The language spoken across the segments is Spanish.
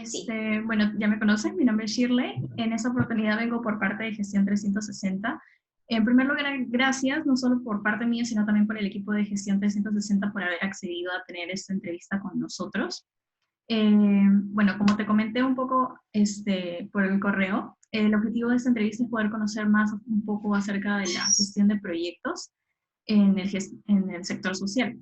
Sí. Bueno, ya me conoces, mi nombre es Shirley. En esta oportunidad vengo por parte de Gestión 360. En primer lugar, gracias, no solo por parte mía, sino también por el equipo de Gestión 360 por haber accedido a tener esta entrevista con nosotros. Bueno, como te comenté un poco por el correo, el objetivo de esta entrevista es poder conocer más un poco acerca de la gestión de proyectos en el sector social.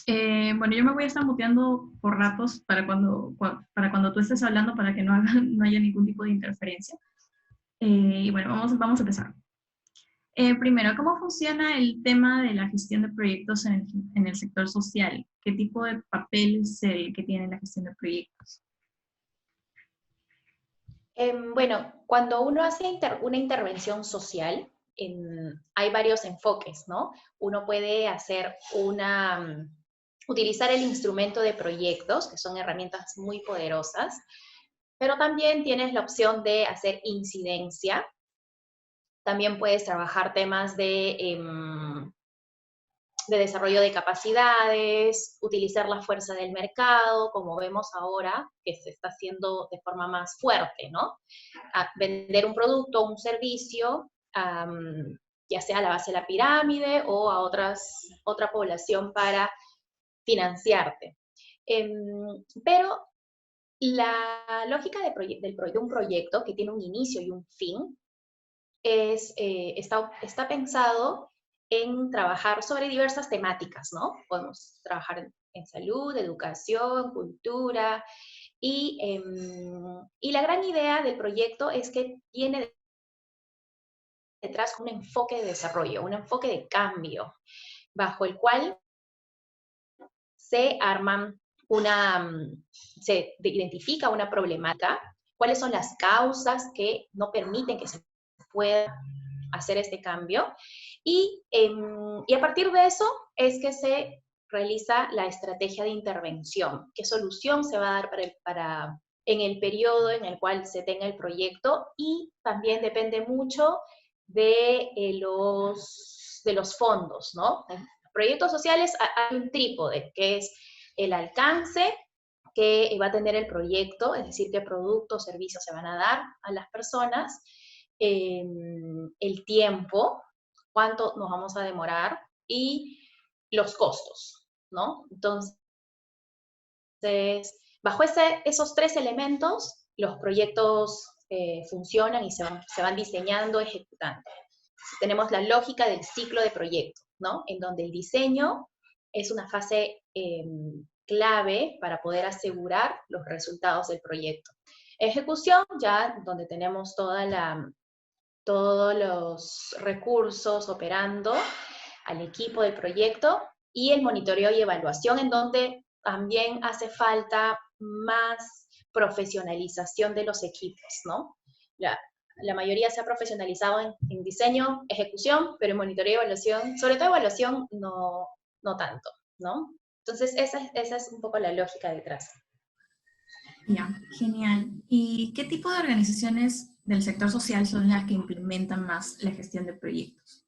Bueno, yo me voy a estar muteando por ratos para cuando tú estés hablando para que no haya ningún tipo de interferencia. Y bueno, vamos a empezar. Primero, ¿cómo funciona el tema de la gestión de proyectos en el sector social? ¿Qué tipo de papel es el que tiene la gestión de proyectos? Bueno, cuando uno hace una intervención social, hay varios enfoques, ¿no? Uno puede hacer utilizar el instrumento de proyectos, que son herramientas muy poderosas, pero también tienes la opción de hacer incidencia. También puedes trabajar temas de desarrollo de capacidades, utilizar la fuerza del mercado, como vemos ahora, que se está haciendo de forma más fuerte, ¿no? A vender un producto o un servicio, ya sea a la base de la pirámide o a otra población para financiarte. Pero la lógica de un proyecto que tiene un inicio y un fin está pensado en trabajar sobre diversas temáticas, ¿no? Podemos trabajar en salud, educación, cultura, y la gran idea del proyecto es que tiene detrás un enfoque de desarrollo, un enfoque de cambio, bajo el cual se arman se identifica una problemática, cuáles son las causas que no permiten que se pueda hacer este cambio, y a partir de eso es que se realiza la estrategia de intervención, qué solución se va a dar en el periodo en el cual se tenga el proyecto, y también depende mucho de los fondos, ¿no? En proyectos sociales hay un trípode, que es el alcance que va a tener el proyecto, es decir, qué productos o servicios se van a dar a las personas, el tiempo, cuánto nos vamos a demorar, y los costos, ¿no? Entonces, bajo esos tres elementos, los proyectos funcionan y se van diseñando, ejecutando. Tenemos la lógica del ciclo de proyecto, ¿no? En donde el diseño es una fase clave para poder asegurar los resultados del proyecto. Ejecución, ya donde tenemos todos los recursos operando al equipo del proyecto, y el monitoreo y evaluación, en donde también hace falta más profesionalización de los equipos, ¿no? La mayoría se ha profesionalizado en diseño, ejecución, pero en monitoreo y evaluación, sobre todo evaluación, no tanto, ¿no? Entonces, esa es un poco la lógica detrás. Ya, genial. ¿Y qué tipo de organizaciones del sector social son las que implementan más la gestión de proyectos?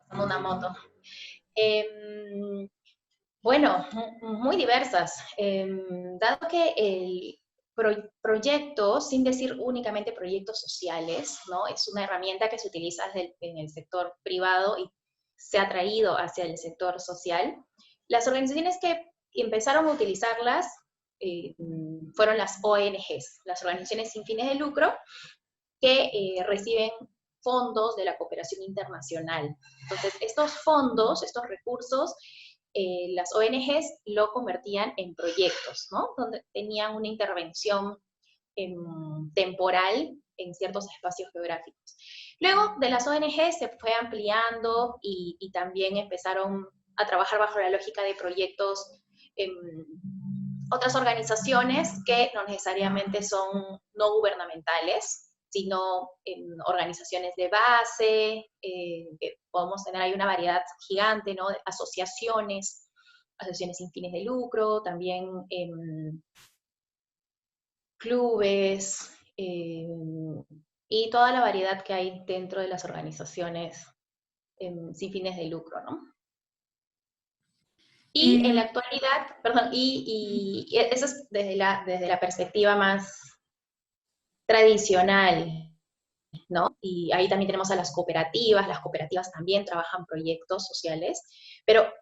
Pasando una moto. Bueno, muy diversas. Dado que el proyecto, sin decir únicamente proyectos sociales, ¿no? Es una herramienta que se utiliza en el sector privado y se ha traído hacia el sector social. Las organizaciones que empezaron a utilizarlas fueron las ONGs, las organizaciones sin fines de lucro, que reciben fondos de la cooperación internacional. Entonces, estos fondos, estos recursos, las ONGs lo convertían en proyectos, ¿no? Donde tenían una intervención temporal en ciertos espacios geográficos. Luego de las ONGs se fue ampliando, y también empezaron a trabajar bajo la lógica de proyectos en otras organizaciones que no necesariamente son no gubernamentales, sino en organizaciones de base, podemos tener ahí una variedad gigante, ¿no? De asociaciones sin fines de lucro, también clubes, y toda la variedad que hay dentro de las organizaciones sin fines de lucro, ¿no? Y en la actualidad, perdón, y eso es desde la perspectiva más tradicional, ¿no? Y ahí también tenemos a las cooperativas también trabajan proyectos sociales, pero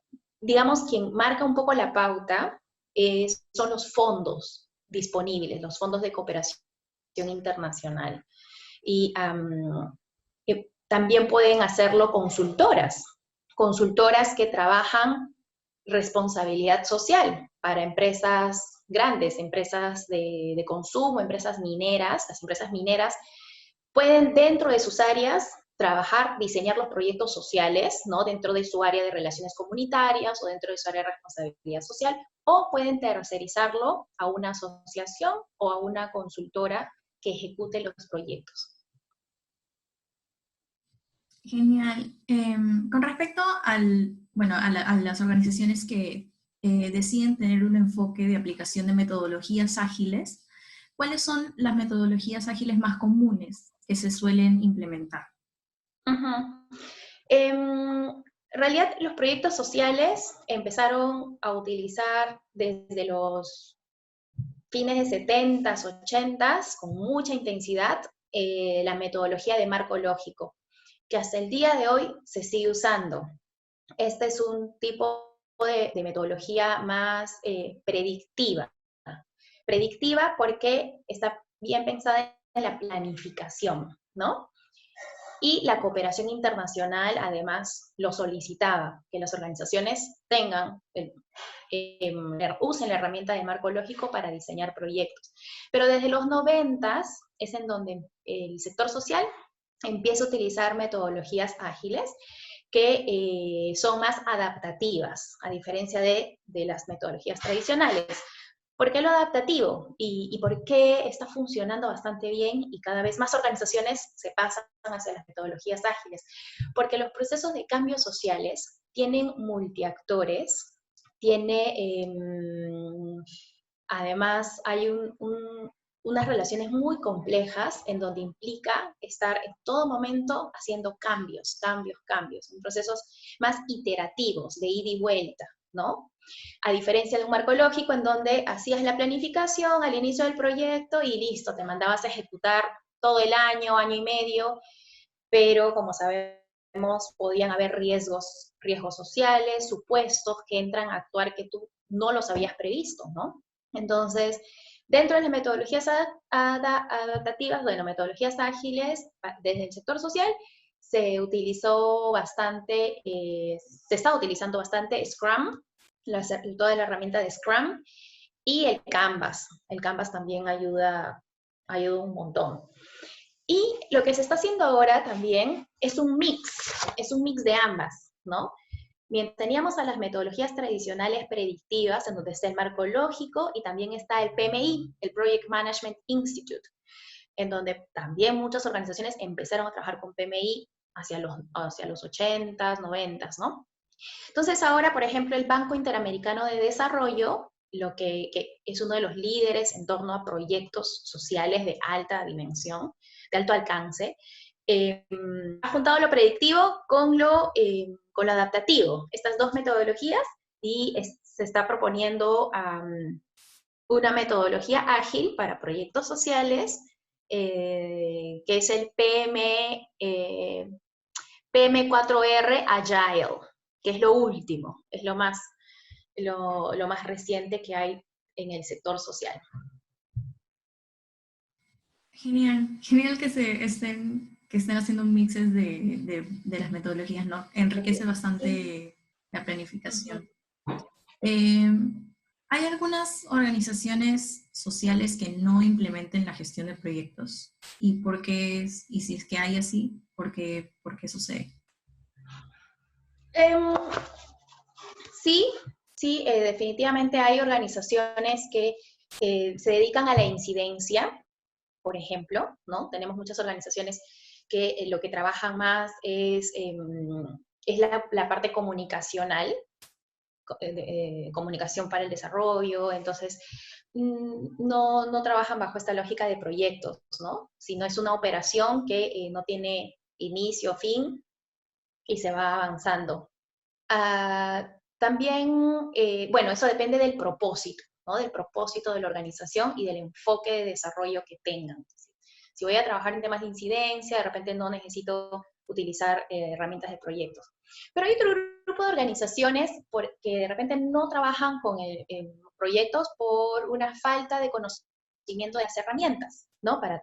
digamos quien marca un poco la pauta son los fondos disponibles, los fondos de cooperación internacional. Y también pueden hacerlo consultoras que trabajan responsabilidad social para empresas grandes, empresas de consumo, empresas mineras. Las empresas mineras pueden dentro de sus áreas trabajar, diseñar los proyectos sociales, ¿no? Dentro de su área de relaciones comunitarias o dentro de su área de responsabilidad social, o pueden tercerizarlo a una asociación o a una consultora que ejecute los proyectos. Genial. Con respecto bueno, a las organizaciones que deciden tener un enfoque de aplicación de metodologías ágiles, ¿cuáles son las metodologías ágiles más comunes que se suelen implementar? En realidad, los proyectos sociales empezaron a utilizar desde los fines de 70s, 80s, con mucha intensidad, la metodología de marco lógico, que hasta el día de hoy se sigue usando. Este es un tipo de metodología más predictiva. Predictiva porque está bien pensada en la planificación, ¿no? Y la cooperación internacional además lo solicitaba, que las organizaciones usen la herramienta de marco lógico para diseñar proyectos. Pero desde los 90s es en donde el sector social empieza a utilizar metodologías ágiles que son más adaptativas, a diferencia de las metodologías tradicionales. ¿Por qué lo adaptativo? ¿Y por qué está funcionando bastante bien y cada vez más organizaciones se pasan hacia las metodologías ágiles? Porque los procesos de cambios sociales tienen multiactores, además hay unas relaciones muy complejas en donde implica estar en todo momento haciendo cambios, en procesos más iterativos, de ida y vuelta, ¿no? A diferencia de un marco lógico en donde hacías la planificación al inicio del proyecto y listo, te mandabas a ejecutar todo el año, año y medio, pero como sabemos, podían haber riesgos sociales, supuestos que entran a actuar que tú no los habías previsto, ¿no? Entonces, dentro de las metodologías adaptativas, bueno, metodologías ágiles, desde el sector social, se utilizó bastante, se está utilizando bastante Scrum, toda la herramienta de Scrum, y el Canvas. El Canvas también ayuda un montón. Y lo que se está haciendo ahora también es un mix de ambas, ¿no? Bien, teníamos a las metodologías tradicionales predictivas, en donde está el marco lógico, y también está el PMI, el Project Management Institute, en donde también muchas organizaciones empezaron a trabajar con PMI hacia los 80s, 90s, ¿no? Entonces ahora, por ejemplo, el Banco Interamericano de Desarrollo, que es uno de los líderes en torno a proyectos sociales de alta dimensión, de alto alcance, ha juntado lo predictivo con lo adaptativo, estas dos metodologías, y se está proponiendo una metodología ágil para proyectos sociales, que es el PM4R Agile, que es lo último, es lo más reciente que hay en el sector social. Genial, genial que estén haciendo mixes de las metodologías, ¿no? Enriquece bastante la planificación. ¿Hay algunas organizaciones sociales que no implementen la gestión de proyectos? ¿Y por qué? Y si es que hay así, ¿por qué sucede? Sí, definitivamente hay organizaciones que se dedican a la incidencia, por ejemplo, ¿no? Tenemos muchas organizaciones que lo que trabajan más es la parte comunicacional, comunicación para el desarrollo, entonces no trabajan bajo esta lógica de proyectos, ¿no? Sino es una operación que no tiene inicio, fin, y se va avanzando. También, bueno, eso depende del propósito, ¿no? Del propósito de la organización y del enfoque de desarrollo que tengan. Si voy a trabajar en temas de incidencia, de repente no necesito utilizar herramientas de proyectos. Pero hay otro grupo de organizaciones que de repente no trabajan con proyectos por una falta de conocimiento de las herramientas, ¿no? Para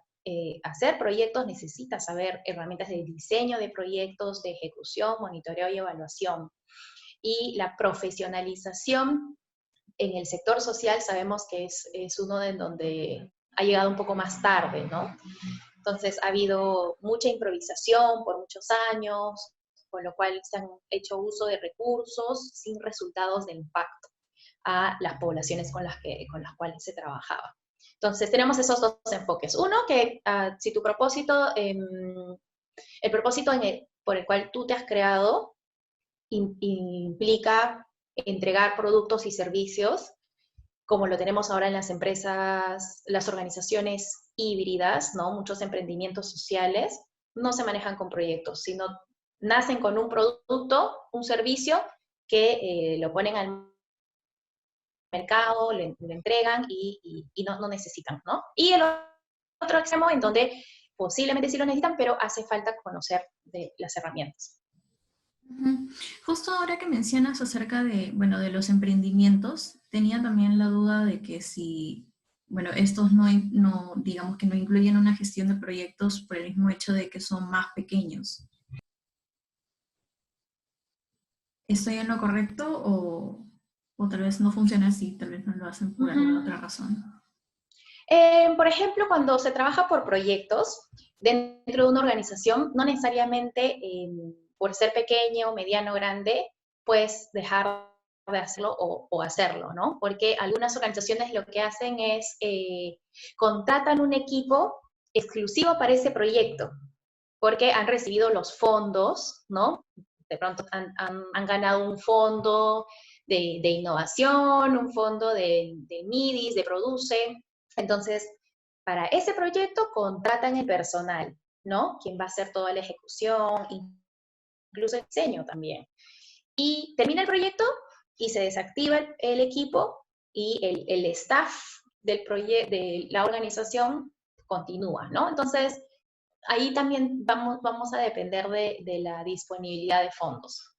hacer proyectos necesitas saber herramientas de diseño de proyectos, de ejecución, monitoreo y evaluación. Y la profesionalización en el sector social sabemos que es uno de donde ha llegado un poco más tarde, ¿no? Entonces ha habido mucha improvisación por muchos años, con lo cual se han hecho uso de recursos sin resultados de impacto a las poblaciones con las cuales se trabajaba. Entonces tenemos esos dos enfoques. Uno, que si tu propósito, el propósito por el cual tú te has creado implica entregar productos y servicios, como lo tenemos ahora en las empresas, las organizaciones híbridas, ¿no? Muchos emprendimientos sociales no se manejan con proyectos, sino nacen con un producto, un servicio que lo ponen al mercado, lo entregan y no necesitan, ¿no? Y el otro extremo en donde posiblemente sí lo necesitan, pero hace falta conocer de las herramientas. Ujú. Justo ahora que mencionas acerca de, bueno, de los emprendimientos, tenía también la duda de que si, bueno, estos no, digamos que no incluyen una gestión de proyectos por el mismo hecho de que son más pequeños. ¿Estoy en lo correcto o tal vez no funciona así, tal vez no lo hacen por alguna otra razón? Por ejemplo, cuando se trabaja por proyectos dentro de una organización, no necesariamente por ser pequeño, mediano, grande, puedes dejar de hacerlo o hacerlo, ¿no? Porque algunas organizaciones lo que hacen es contratan un equipo exclusivo para ese proyecto, porque han recibido los fondos, ¿no? De pronto han ganado un fondo de innovación, un fondo de MIDIS, de Produce. Entonces, para ese proyecto contratan el personal, ¿no? Quien va a hacer toda la ejecución, incluso el diseño también. Y termina el proyecto y se desactiva el equipo y el staff de la organización continúa, ¿no? Entonces, ahí también vamos a depender de la disponibilidad de fondos.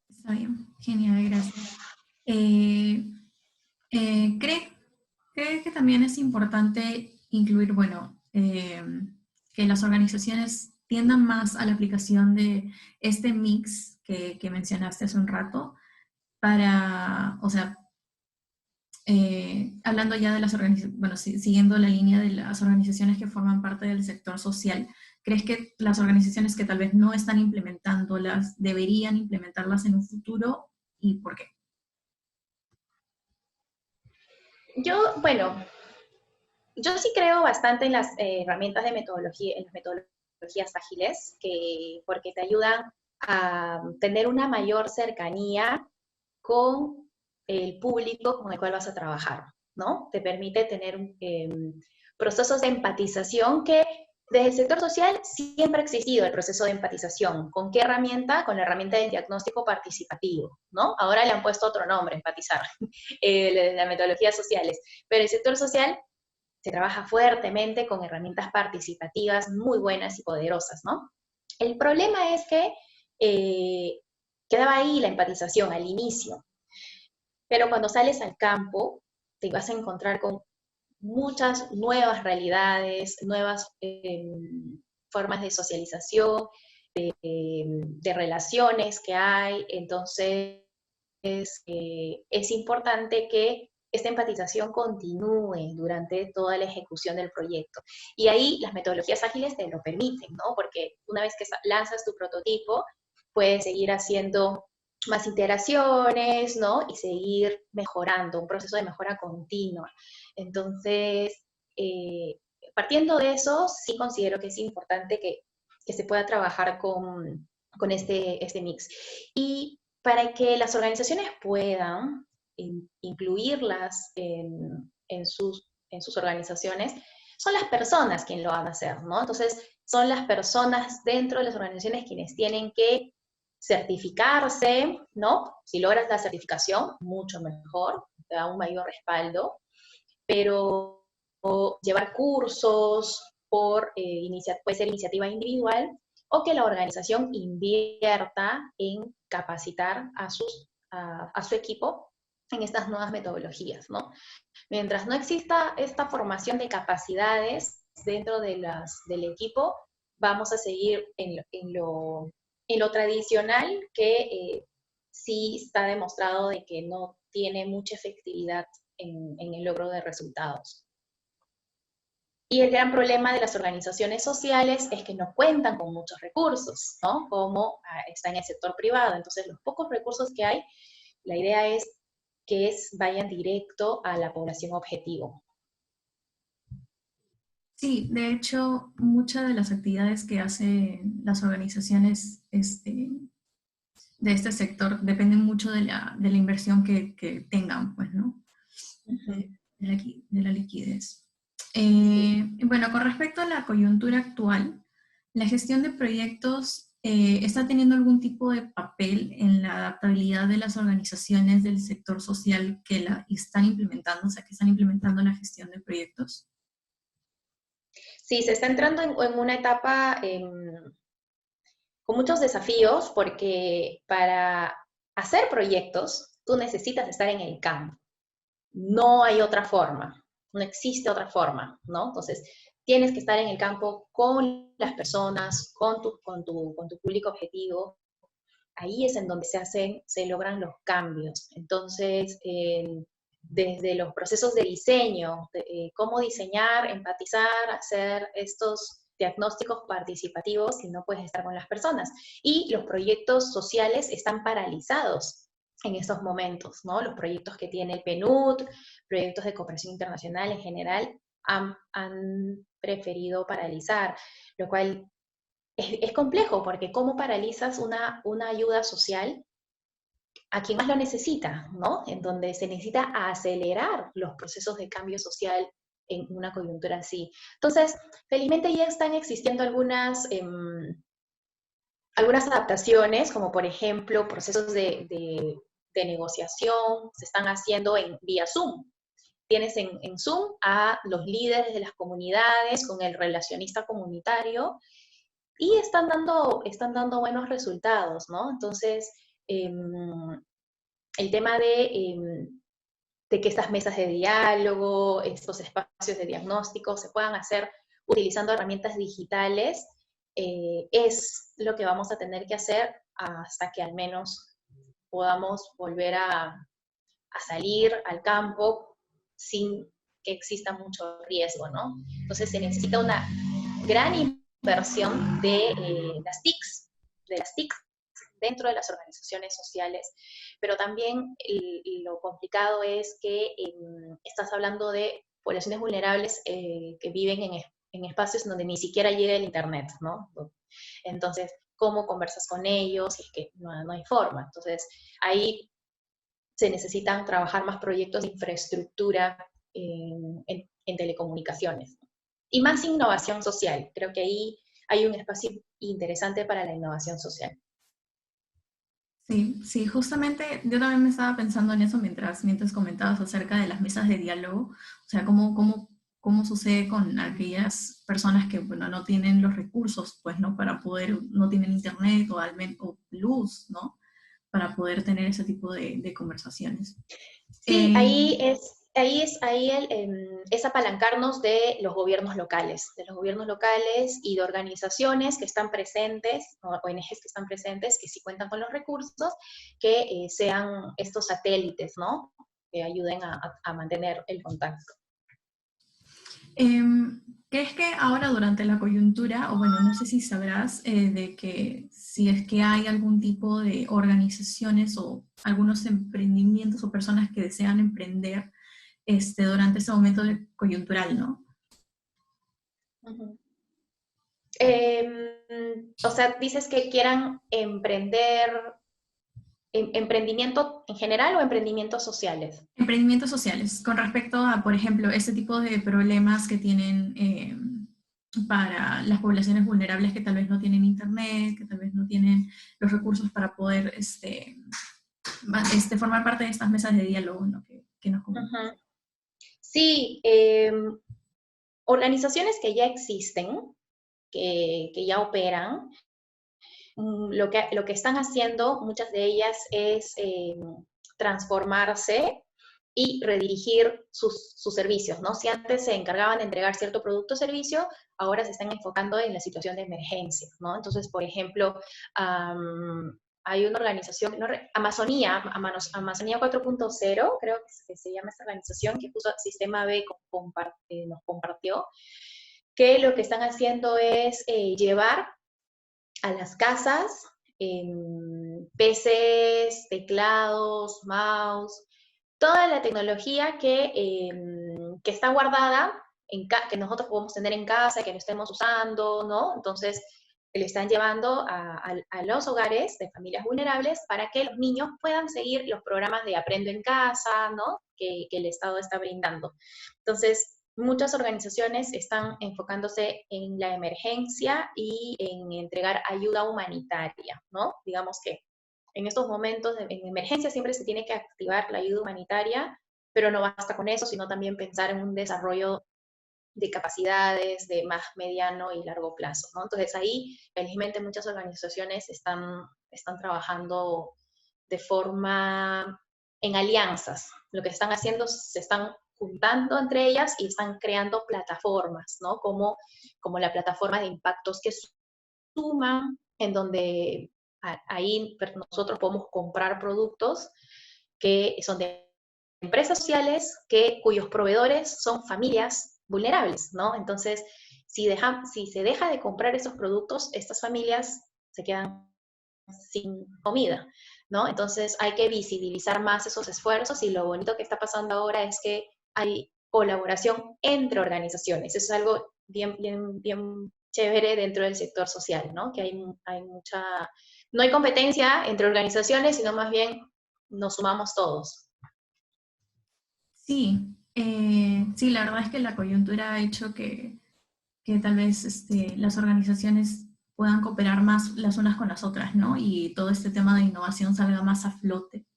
Está bien, genial, gracias. Eh, ¿Cree que también es importante incluir, bueno, que las organizaciones tiendan más a la aplicación de este mix que mencionaste hace un rato para, o sea, hablando ya de las organizaciones, bueno, siguiendo la línea de las organizaciones que forman parte del sector social, ¿crees que las organizaciones que tal vez no están implementándolas deberían implementarlas en un futuro y por qué? Bueno, yo sí creo bastante en las herramientas de metodología, en las metodologías ágiles, porque te ayudan a tener una mayor cercanía con el público con el cual vas a trabajar, ¿no? Te permite tener procesos de empatización que desde el sector social siempre ha existido el proceso de empatización. ¿Con qué herramienta? Con la herramienta del diagnóstico participativo, ¿no? Ahora le han puesto otro nombre, empatizar, las metodologías sociales. Pero el sector social se trabaja fuertemente con herramientas participativas muy buenas y poderosas, ¿no? El problema es que quedaba ahí la empatización al inicio, pero cuando sales al campo te vas a encontrar con muchas nuevas realidades, nuevas formas de socialización, de relaciones que hay, entonces es importante que esta empatización continúe durante toda la ejecución del proyecto. Y ahí las metodologías ágiles te lo permiten, ¿no? Porque una vez que lanzas tu prototipo, puedes seguir haciendo más iteraciones, ¿no? Y seguir mejorando, un proceso de mejora continua. Entonces, partiendo de eso, sí considero que es importante que se pueda trabajar con este mix. Y para que las organizaciones puedan incluirlas en sus organizaciones, son las personas quienes lo van a hacer, ¿no? Entonces, son las personas dentro de las organizaciones quienes tienen que certificarse, ¿no? Si logras la certificación, mucho mejor, te da un mayor respaldo, pero llevar cursos puede ser iniciativa individual, o que la organización invierta en capacitar a su equipo en estas nuevas metodologías, ¿no? Mientras no exista esta formación de capacidades dentro del equipo, vamos a seguir en lo tradicional, que sí está demostrado de que no tiene mucha efectividad en el logro de resultados. Y el gran problema de las organizaciones sociales es que no cuentan con muchos recursos, ¿no? Como está en el sector privado. Entonces, los pocos recursos que hay, la idea es que vayan directo a la población objetivo. Sí, de hecho, muchas de las actividades que hacen las organizaciones de este sector dependen mucho de la inversión que tengan, pues, ¿no? De la liquidez. Bueno, con respecto a la coyuntura actual, ¿la gestión de proyectos está teniendo algún tipo de papel en la adaptabilidad de las organizaciones del sector social que la están implementando, o sea, que están implementando la gestión de proyectos? Sí, se está entrando en una etapa con muchos desafíos, porque para hacer proyectos tú necesitas estar en el campo. No hay otra forma, no existe otra forma, ¿no? Entonces, tienes que estar en el campo con las personas, con tu público objetivo. Ahí es en donde se logran los cambios. Entonces, desde los procesos de diseño, cómo diseñar, empatizar, hacer estos diagnósticos participativos si no puedes estar con las personas. Y los proyectos sociales están paralizados en estos momentos, ¿no? Los proyectos que tiene el PNUD, proyectos de cooperación internacional en general, han preferido paralizar, lo cual es complejo, porque ¿cómo paralizas una ayuda social a quien más lo necesita, ¿no? En donde se necesita acelerar los procesos de cambio social en una coyuntura así. Entonces, felizmente ya están existiendo algunas adaptaciones, como por ejemplo procesos de negociación, se están haciendo vía Zoom. Tienes en Zoom a los líderes de las comunidades con el relacionista comunitario, y están dando buenos resultados, ¿no? Entonces, el tema de que estas mesas de diálogo, estos espacios de diagnóstico se puedan hacer utilizando herramientas digitales, es lo que vamos a tener que hacer hasta que al menos podamos volver a salir al campo sin que exista mucho riesgo, ¿no? Entonces se necesita una gran inversión de las TICs dentro de las organizaciones sociales, pero también lo complicado es que estás hablando de poblaciones vulnerables que viven en espacios donde ni siquiera llega el internet, ¿no? Entonces, ¿cómo conversas con ellos? Es que no hay forma. Entonces, ahí se necesitan trabajar más proyectos de infraestructura en telecomunicaciones. Y más innovación social. Creo que ahí hay un espacio interesante para la innovación social. Sí, sí, justamente yo también me estaba pensando en eso mientras comentabas acerca de las mesas de diálogo, o sea, cómo sucede con aquellas personas que, bueno, no tienen los recursos, pues, ¿no? Para poder, no tienen internet o luz, ¿no? Para poder tener ese tipo de conversaciones. Sí, es apalancarnos de los gobiernos locales, y de organizaciones que están presentes, o ONGs que están presentes, que sí cuentan con los recursos, que sean estos satélites, ¿no? Que ayuden a mantener el contacto. ¿Crees que ahora durante la coyuntura, o bueno, no sé si sabrás de que si es que hay algún tipo de organizaciones o algunos emprendimientos o personas que desean emprender durante ese momento coyuntural, ¿no? Uh-huh. O sea, dices que quieran emprender, ¿emprendimiento en general o emprendimientos sociales? Emprendimientos sociales, con respecto a, por ejemplo, ese tipo de problemas que tienen para las poblaciones vulnerables que tal vez no tienen internet, que tal vez no tienen los recursos para poder formar parte de estas mesas de diálogo, ¿no? que nos comentan. Ujú. Sí, organizaciones que ya existen, que ya operan, lo que están haciendo, muchas de ellas, es transformarse y redirigir sus servicios, ¿no? Si antes se encargaban de entregar cierto producto o servicio, ahora se están enfocando en la situación de emergencia, ¿no? Entonces, por ejemplo, hay una organización, no, Amazonía 4.0, creo que se llama esta organización, que justo Sistema B nos compartió, que lo que están haciendo es llevar a las casas PCs, teclados, mouse, toda la tecnología que está guardada, que nosotros podemos tener en casa, que no estemos usando, ¿no? Entonces, le están llevando a los hogares de familias vulnerables para que los niños puedan seguir los programas de Aprendo en Casa, ¿no? Que el Estado está brindando. Entonces, muchas organizaciones están enfocándose en la emergencia y en entregar ayuda humanitaria, ¿no? Digamos que en estos momentos en emergencia siempre se tiene que activar la ayuda humanitaria, pero no basta con eso, sino también pensar en un desarrollo de capacidades de más mediano y largo plazo, ¿no? Entonces ahí, felizmente, muchas organizaciones están trabajando de forma en alianzas. Lo que están haciendo, se están juntando entre ellas y están creando plataformas, ¿no? Como la plataforma de impactos que suman, en donde ahí nosotros podemos comprar productos que son de empresas sociales cuyos proveedores son familias vulnerables, ¿no? Entonces, si se deja de comprar esos productos, estas familias se quedan sin comida, ¿no? Entonces hay que visibilizar más esos esfuerzos y lo bonito que está pasando ahora es que hay colaboración entre organizaciones. Eso es algo bien, bien, bien chévere dentro del sector social, ¿no? Que hay mucha, no hay competencia entre organizaciones, sino más bien nos sumamos todos. Sí, sí, la verdad es que la coyuntura ha hecho que tal vez las organizaciones puedan cooperar más las unas con las otras, ¿no? Y todo este tema de innovación salga más a flote.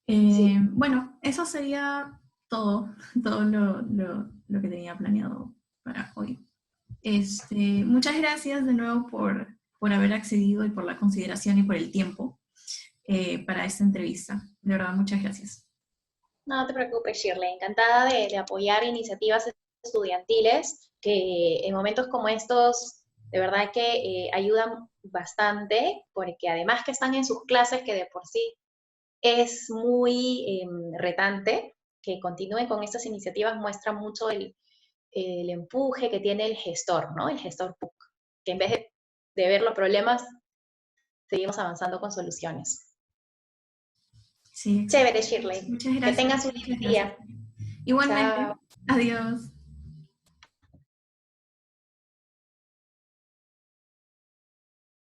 Sí. Bueno, eso sería todo, todo lo que tenía planeado para hoy. Muchas gracias de nuevo por haber accedido y por la consideración y por el tiempo para esta entrevista. De verdad, muchas gracias. No te preocupes, Shirley. Encantada de apoyar iniciativas estudiantiles que en momentos como estos, de verdad que ayudan bastante, porque además que están en sus clases, que de por sí es muy retante, que continúen con estas iniciativas muestra mucho el empuje que tiene el gestor, ¿no? El gestor PUC, que en vez de ver los problemas, seguimos avanzando con soluciones. Sí, exacto. Chévere, Shirley. Muchas Que gracias. tengas un Muchas lindo gracias. día. Igualmente. Chao. Adiós.